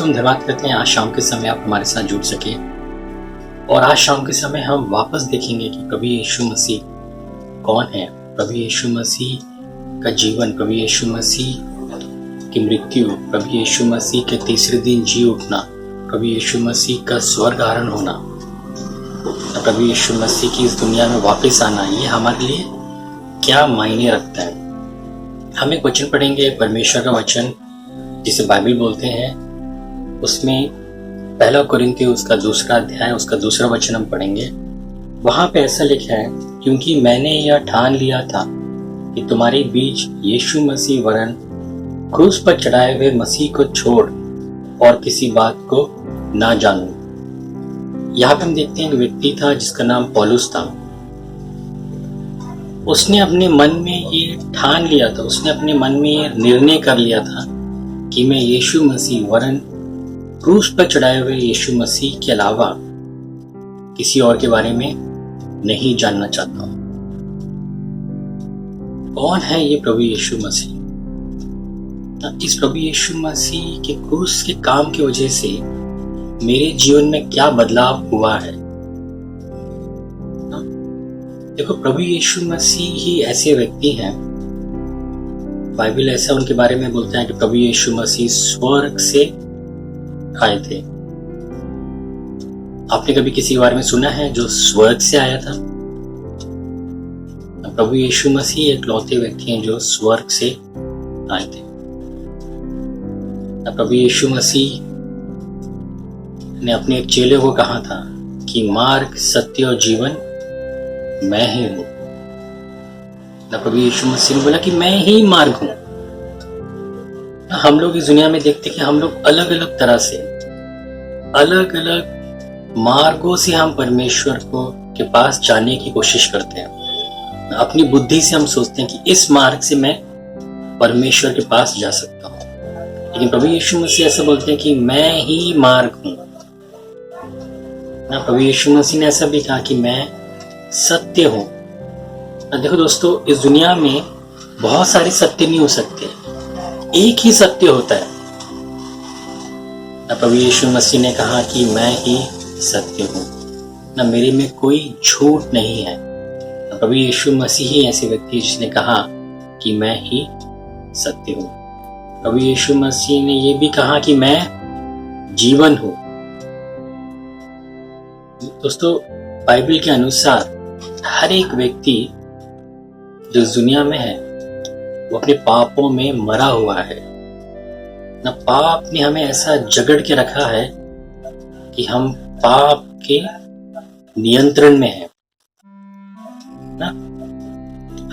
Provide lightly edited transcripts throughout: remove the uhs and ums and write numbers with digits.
दोस्तों, हम धन्यवाद करते हैं आज शाम के समय आप हमारे साथ जुड़ सके। और आज शाम के समय हम वापस देखेंगे कि प्रभु यीशु मसीह कौन है। प्रभु यीशु मसीह का जीवन, प्रभु यीशु मसीह की मृत्यु, प्रभु यीशु मसीह के तीसरे दिन जी उठना, प्रभु यीशु मसीह का स्वर्ग आरोहण होना, प्रभु यीशु मसीह की इस दुनिया में वापस आना, ये हमारे लिए क्या मायने रखता है। हम एक वचन पढ़ेंगे, परमेश्वर का वचन जिसे बाइबल बोलते हैं। उसमें पहला कोरिन्थियों उसका दूसरा अध्याय उसका दूसरा वचन हम पढ़ेंगे। वहां पे ऐसा लिखा है, क्योंकि मैंने यह ठान लिया था कि तुम्हारे बीच यीशु मसीह वरन क्रूस पर चढ़ाए हुए मसीह को छोड़ और किसी बात को ना जानूं। यहाँ पे हम देखते हैं एक व्यक्ति था जिसका नाम पौलुस था। उसने अपने मन में ये ठान लिया था, उसने अपने मन में ये निर्णय कर लिया था कि मैं यीशु मसीह वरन क्रूस पर चढ़ाए हुए यीशु मसीह के अलावा किसी और के बारे में नहीं जानना चाहता हूं। कौन है ये प्रभु यीशु मसीह? इस प्रभु यीशु मसीह के क्रूस के काम की वजह से मेरे जीवन में क्या बदलाव हुआ है। देखो, प्रभु यीशु मसीह ही ऐसे व्यक्ति हैं, बाइबल ऐसा उनके बारे में बोलता है कि प्रभु यीशु मसीह स्वर्ग से आए थे। आपने कभी किसी के बारे में सुना है जो स्वर्ग से आया था? प्रभु यीशु मसीह इकलौते व्यक्ति हैं जो स्वर्ग से आए थे। प्रभु यीशु मसीह ने अपने एक चेले को कहा था कि मार्ग, सत्य और जीवन मैं ही हूं। प्रभु यीशु मसीह ने बोला कि मैं ही मार्ग हूं। हम लोग इस दुनिया में देखते हैं कि हम लोग अलग अलग तरह से, अलग अलग मार्गों से हम परमेश्वर को के पास जाने की कोशिश करते हैं। अपनी बुद्धि से हम सोचते हैं कि इस मार्ग से मैं परमेश्वर के पास जा सकता हूं, लेकिन प्रभु यीशु मसीह ऐसा बोलते हैं कि मैं ही मार्ग हूं। प्रभु यीशु मसीह ने ऐसा भी कहा कि मैं सत्य हूं। देखो दोस्तों, इस दुनिया में बहुत सारे सत्य नहीं हो सकते, एक ही सत्य होता है। प्रभु यीशु मसीह ने कहा कि मैं ही सत्य हूं, ना मेरे में कोई झूठ नहीं है। प्रभु यीशु मसीह ही ऐसे व्यक्ति जिसने कहा कि मैं ही सत्य हूं। प्रभु यीशु मसीह ने यह भी कहा कि मैं जीवन हूं। दोस्तों, बाइबल के अनुसार हर एक व्यक्ति जो इस दुनिया में है वो अपने पापों में मरा हुआ है। ना पाप ने हमें ऐसा जकड़ के रखा है कि हम पाप के नियंत्रण में हैं। ना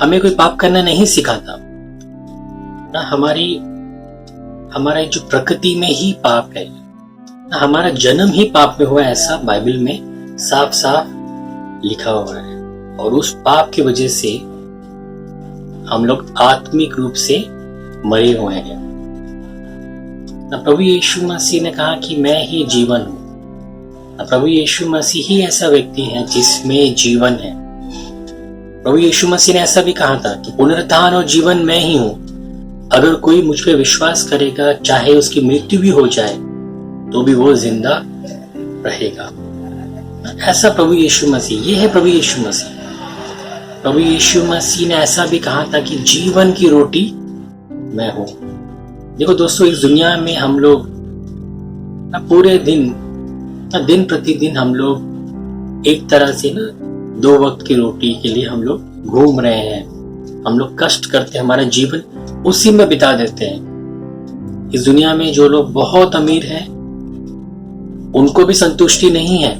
हमें कोई पाप करना नहीं सिखाता। ना हमारा जो प्रकृति में ही पाप है, ना हमारा जन्म ही पाप में हुआ है, ऐसा बाइबल में साफ साफ लिखा हुआ है। और उस पाप की वजह से हम लोग आत्मिक रूप से मरे हुए हैं। प्रभु यीशु मसीह ने कहा कि मैं ही जीवन हूं। प्रभु यीशु मसीह ही ऐसा व्यक्ति है जिसमें जीवन है। प्रभु यीशु मसीह ने ऐसा भी कहा था कि पुनरुत्थान और जीवन मैं ही हूं। अगर कोई मुझ पे विश्वास करेगा, चाहे उसकी मृत्यु भी हो जाए तो भी वो जिंदा रहेगा। ऐसा प्रभु यीशु मसीह, ये है प्रभु यीशु मसीह। प्रभु यीशु मसीह ने ऐसा भी कहा था कि जीवन की रोटी मैं हूं। देखो दोस्तों, इस दुनिया में हम लोग पूरे दिन प्रतिदिन हम लोग एक तरह से ना 2 वक्त की रोटी के लिए हम लोग घूम रहे हैं। हम लोग कष्ट करते हैं, हमारा जीवन उसी में बिता देते हैं। इस दुनिया में जो लोग बहुत अमीर हैं उनको भी संतुष्टि नहीं है,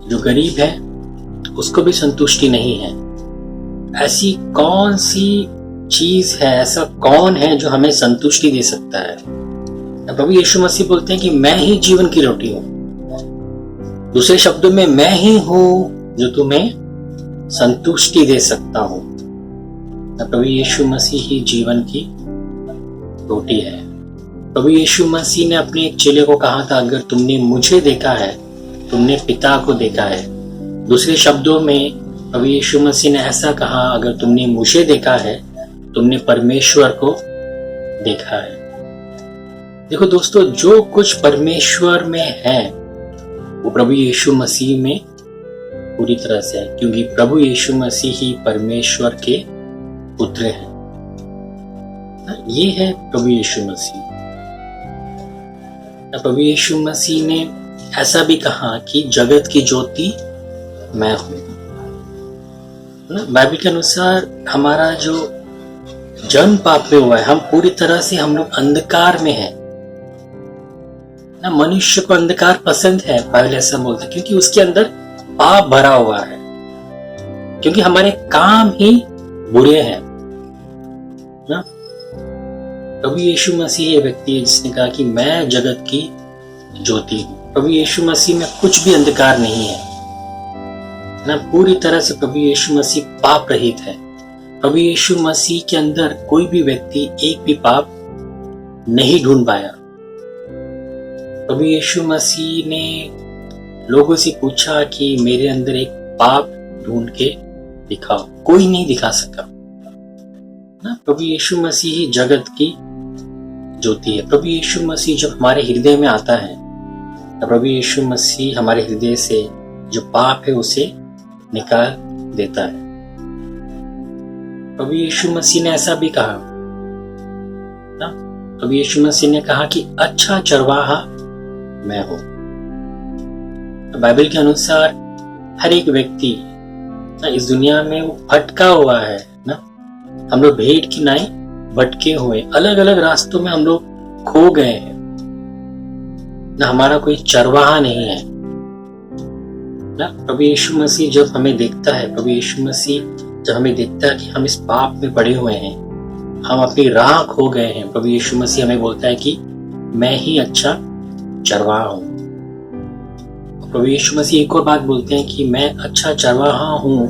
जो गरीब है उसको भी संतुष्टि नहीं है। ऐसी कौन सी चीज है, ऐसा कौन है जो हमें संतुष्टि दे सकता है? प्रभु यीशु मसीह बोलते हैं कि मैं ही जीवन की रोटी हूं। दूसरे शब्दों में, मैं ही हूं जो तुम्हें संतुष्टि दे सकता हूं। प्रभु यीशु मसीह ही जीवन की रोटी है। प्रभु यीशु मसीह ने अपने एक चेले को कहा था, अगर तुमने मुझे देखा है तुमने पिता को देखा है। दूसरे शब्दों में प्रभु यीशु मसीह ने ऐसा कहा, अगर तुमने मुझे देखा है तुमने परमेश्वर को देखा है। देखो दोस्तों, जो कुछ परमेश्वर में है वो प्रभु यीशु मसीह में पूरी तरह से है, क्योंकि प्रभु यीशु मसीह ही परमेश्वर के पुत्र हैं। ये है प्रभु यीशु मसीह। प्रभु यीशु मसीह ने ऐसा भी कहा कि जगत की ज्योति मैं हूं। बाइबल के अनुसार हमारा जो जन्म पाप में हुआ है, हम पूरी तरह से हम लोग अंधकार में हैं ना। मनुष्य को अंधकार पसंद है, बाइबल ऐसा बोलता है, क्योंकि उसके अंदर पाप भरा हुआ है, क्योंकि हमारे काम ही बुरे हैं ना। प्रभु यीशु मसीह ये व्यक्ति है जिसने कहा कि मैं जगत की ज्योति हूं। प्रभु यीशु मसीह में कुछ भी अंधकार नहीं है ना। पूरी तरह से प्रभु यीशु मसीह पाप रहित है। प्रभु यीशु मसीह के अंदर कोई भी व्यक्ति एक भी पाप नहीं ढूंढ पाया। प्रभु यीशु मसीह ने लोगों से पूछा कि मेरे अंदर एक पाप ढूंढ के दिखाओ, कोई नहीं दिखा सका ना। प्रभु यीशु मसीह ही जगत की ज्योति है। प्रभु यीशु मसीह जब हमारे हृदय में आता है, तो प्रभु यीशु मसीह हमारे हृदय से जो पाप है उसे निकाल देता है। प्रभु यीशु मसीह ने ऐसा भी कहा ना। प्रभु यीशु मसीह ने कहा कि अच्छा चरवाहा मैं हूं। तो बाइबल के अनुसार हर एक व्यक्ति ना इस दुनिया में वो भटका हुआ है ना। हम लोग भेड़ की नाई भटके हुए, अलग अलग रास्तों में हम लोग खो गए हैं ना। हमारा कोई चरवाहा नहीं है ना। प्रभु यीशु मसीह जब हमें देखता है, प्रभु यीशु मसीह जब हमें देखता है कि हम इस पाप में पड़े हुए हैं, हम अपनी राह खो गए हैं, प्रभु यीशु मसीह हमें बोलता है कि मैं ही अच्छा चरवाहा हूं। प्रभु यीशु मसीह एक और बात बोलते हैं कि मैं अच्छा चरवाहा हूं,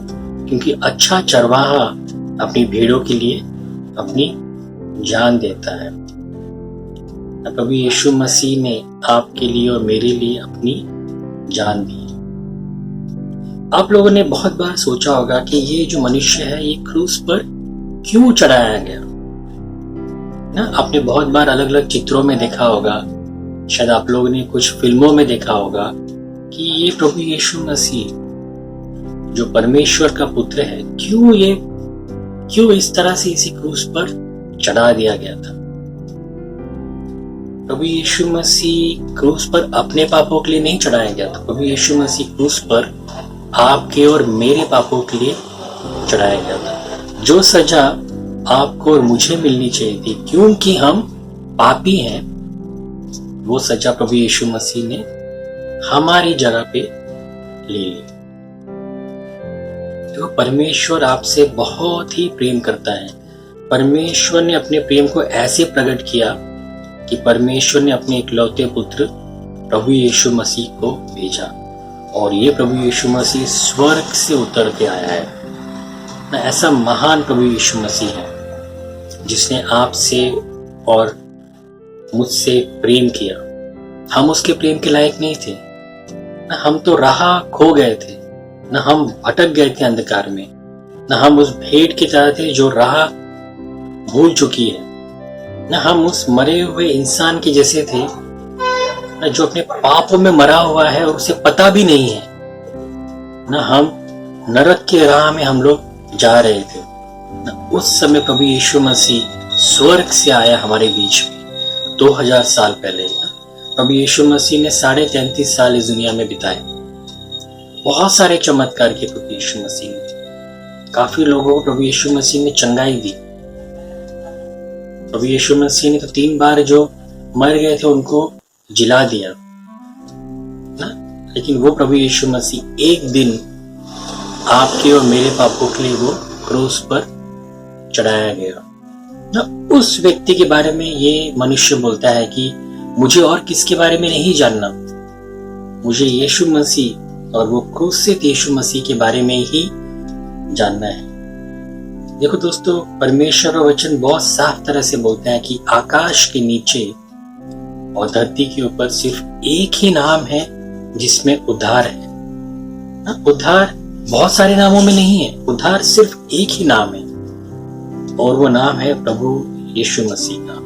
क्योंकि अच्छा चरवाहा अपनी भेड़ों के लिए अपनी जान देता है। प्रभु यीशु मसीह ने आपके लिए और मेरे लिए अपनी जान दी। आप लोगों ने बहुत बार सोचा होगा कि ये जो मनुष्य है ये क्रूस पर क्यों चढ़ाया गया ना। आपने बहुत बार अलग अलग चित्रों में देखा होगा, शायद आप लोगों ने कुछ फिल्मों में देखा होगा कि ये प्रभु यीशु मसीह जो परमेश्वर का पुत्र है, क्यों इस तरह से इसी क्रूस पर चढ़ा दिया गया था। प्रभु यीशु मसीह क्रूस पर अपने पापों के लिए नहीं चढ़ाया गया था। प्रभु यीशु मसीह क्रूस पर आपके और मेरे पापों के लिए चढ़ाया गया था। जो सजा आपको और मुझे मिलनी चाहिए थी, क्योंकि हम पापी हैं, वो सजा प्रभु यीशु मसीह ने हमारी जगह पे ले ली। तो परमेश्वर आपसे बहुत ही प्रेम करता है। परमेश्वर ने अपने प्रेम को ऐसे प्रकट किया कि परमेश्वर ने अपने इकलौते पुत्र प्रभु यीशु मसीह को भेजा, और ये प्रभु यीशु मसीह स्वर्ग से उतर के आया है ना। ऐसा महान प्रभु यीशु मसीह है जिसने आपसे और मुझसे प्रेम किया। हम उसके प्रेम के लायक नहीं थे ना। हम तो राह खो गए थे ना, हम भटक गए थे अंधकार में ना। हम उस भेड़ की तरह थे जो राह भूल चुकी है ना। हम उस मरे हुए इंसान के जैसे थे ना, जो अपने पापों में मरा हुआ है और उसे पता भी नहीं है ना। हम नरक के राह में हम लोग जा रहे थे ना। उस समय प्रभु यीशु मसीह स्वर्ग से आया हमारे बीच में 2000 साल पहले ना। प्रभु यीशु मसीह ने 33.5 साल इस दुनिया में बिताए। बहुत सारे चमत्कार किए प्रभु यीशु मसीह ने। काफी लोगों को प्रभु यीशु मसीह ने चंगाई दी। प्रभु यीशु मसीह ने तो 3 बार जो मर गए थे उनको जिला दिया ना। लेकिन वो प्रभु यीशु मसीह एक दिन आपके और मेरे पापों के लिए वो क्रूस पर चढ़ाया गया ना। उस व्यक्ति के बारे में ये मनुष्य बोलता है कि मुझे और किसके बारे में नहीं जानना, मुझे यीशु मसीह और वो क्रूसित यीशु मसीह के बारे में ही जानना है। देखो दोस्तों, परमेश्वर का वचन बहुत साफ तरह से बोलता है कि आकाश के नीचे और धरती के ऊपर सिर्फ एक ही नाम है जिसमें उद्धार है ना। उद्धार बहुत सारे नामों में नहीं है, उद्धार सिर्फ एक ही नाम है, और वो नाम है प्रभु यीशु मसीह का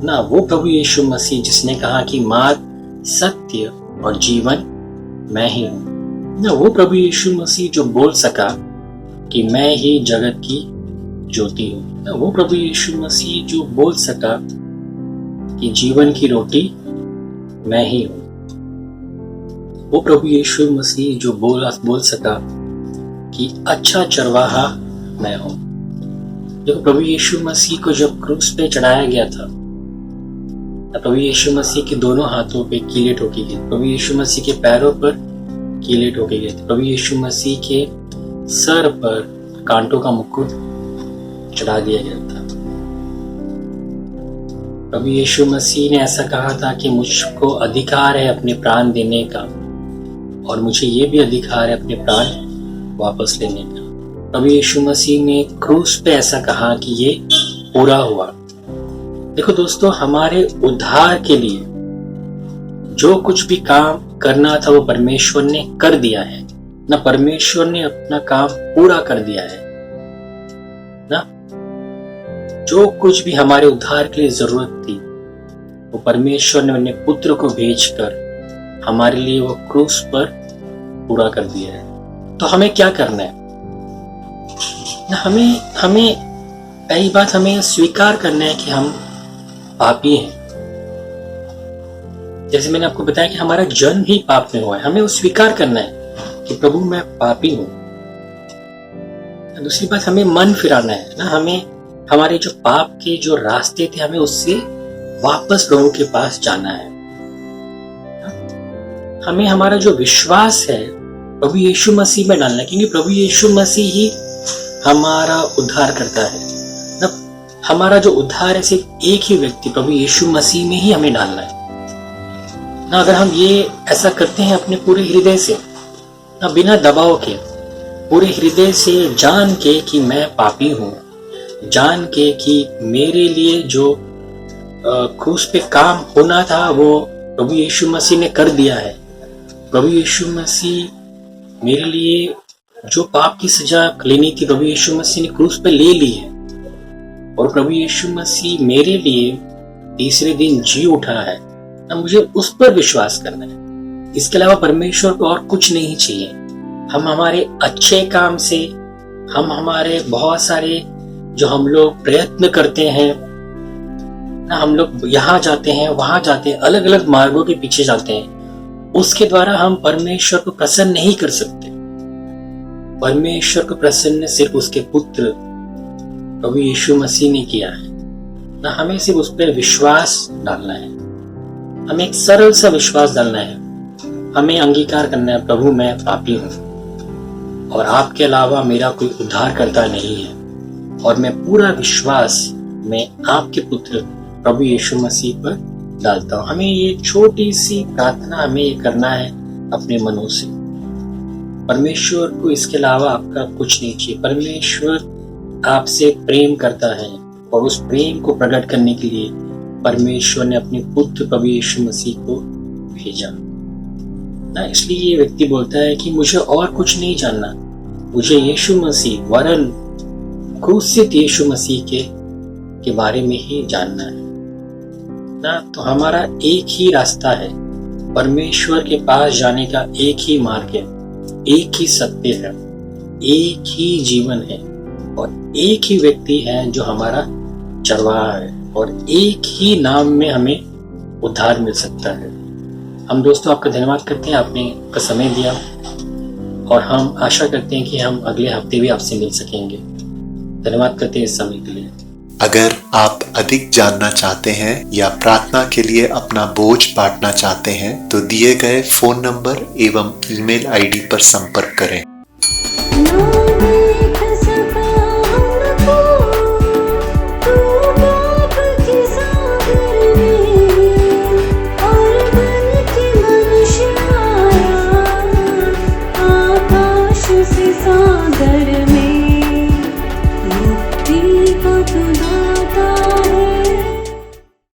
ना वो प्रभु यीशु मसीह जिसने कहा कि मार्ग, सत्य और जीवन मैं ही हूं। ना वो प्रभु यीशु मसीह जो बोल सका कि मैं ही जगत की ज्योति हूं। ना वो प्रभु यीशु मसीह जो बोल सका कि जीवन की रोटी मैं ही हूं। वो प्रभु यीशु मसीह जो बोल सका कि अच्छा चरवाहा मैं हूं। देखो, प्रभु यीशु मसीह को जब क्रूस पे चढ़ाया गया था, प्रभु यीशु मसीह के दोनों हाथों पे कीले ठोकी गई, प्रभु यीशु मसीह के पैरों पर कीले ठोके गए थे, प्रभु यीशु मसीह के सर पर कांटों का मुकुट चढ़ा दिया गया था। प्रभु यीशु मसीह ने ऐसा कहा था कि मुझको अधिकार है अपने प्राण देने का, और मुझे ये भी अधिकार है अपने प्राण वापस लेने का। प्रभु यीशु मसीह ने क्रूस पे ऐसा कहा कि ये पूरा हुआ। देखो दोस्तों, हमारे उद्धार के लिए जो कुछ भी काम करना था वो परमेश्वर ने कर दिया है ना। परमेश्वर ने अपना काम पूरा कर दिया है ना। जो कुछ भी हमारे उद्धार के लिए जरूरत थी वो परमेश्वर ने अपने पुत्र को भेजकर हमारे लिए वो क्रूस पर पूरा कर दिया है। तो हमें क्या करना है ना? हमें पहली बात हमें स्वीकार करना है कि हम पापी हैं। जैसे मैंने आपको बताया कि हमारा जन्म ही पाप में हुआ है, हमें वो स्वीकार करना है कि प्रभु मैं पापी हूं। दूसरी बात, हमें मन फिराना है ना। हमें हमारे जो पाप के जो रास्ते थे हमें उससे वापस प्रभु के पास जाना है। हमें हमारा जो विश्वास है प्रभु यीशु मसीह में डालना है, क्योंकि प्रभु यीशु मसीह ही हमारा उद्धार करता है ना। हमारा जो उद्धार है सिर्फ एक ही व्यक्ति प्रभु यीशु मसीह में ही हमें डालना है ना। अगर हम ये ऐसा करते हैं अपने पूरे हृदय से ना, बिना दबाव के, पूरे हृदय से जान के कि मैं पापी हूं, जान के कि मेरे लिए जो क्रूस पे काम होना था वो प्रभु यीशु मसीह ने कर दिया है। प्रभु यीशु मसीह मेरे लिए जो पाप की सजा लेनी थी प्रभु यीशु मसीह ने क्रूस पे ले ली है, और प्रभु यीशु मसीह मेरे लिए तीसरे दिन जी उठा है ना। मुझे उस पर विश्वास करना है। इसके अलावा परमेश्वर को और कुछ नहीं चाहिए। हम हमारे अच्छे काम से, हम हमारे बहुत सारे जो हम लोग प्रयत्न करते हैं ना, हम लोग यहाँ जाते हैं वहां जाते हैं, अलग अलग मार्गों के पीछे जाते हैं, उसके द्वारा हम परमेश्वर को प्रसन्न नहीं कर सकते। परमेश्वर को प्रसन्न सिर्फ उसके पुत्र प्रभु यीशु मसीह ने किया है ना। हमें सिर्फ उस पर विश्वास डालना है। हमें एक सरल सा विश्वास डालना है। हमें अंगीकार करना है, प्रभु मैं पापी हूं और आपके अलावा मेरा कोई उद्धार करता नहीं है, और मैं पूरा विश्वास मैं आपके पुत्र प्रभु यीशु मसीह पर डालता हूं। हमें ये छोटी सी प्रार्थना हमें ये करना है अपने मनों से। परमेश्वर को इसके अलावा आपका कुछ नहीं चाहिए। परमेश्वर आपसे प्रेम करता है, और उस प्रेम को प्रकट करने के लिए परमेश्वर ने अपने पुत्र प्रभु यीशु मसीह को भेजा ना। इसलिए ये व्यक्ति बोलता है कि मुझे और कुछ नहीं जानना, मुझे यीशु मसीह वरन क्रूसित यीशु मसीह के बारे में ही जानना है ना। तो हमारा एक ही रास्ता है, परमेश्वर के पास जाने का एक ही मार्ग है, एक ही सत्य है, एक ही जीवन है, और एक ही व्यक्ति है जो हमारा चरवाहा है, और एक ही नाम में हमें उद्धार मिल सकता है। हम दोस्तों आपका धन्यवाद करते हैं, आपने का समय दिया, और हम आशा करते हैं कि हम अगले हफ्ते भी आपसे मिल सकेंगे। धन्यवाद करते हैं इस समय के लिए। अगर आप अधिक जानना चाहते हैं या प्रार्थना के लिए अपना बोझ बांटना चाहते हैं तो दिए गए फोन नंबर एवं ईमेल आईडी पर संपर्क करें।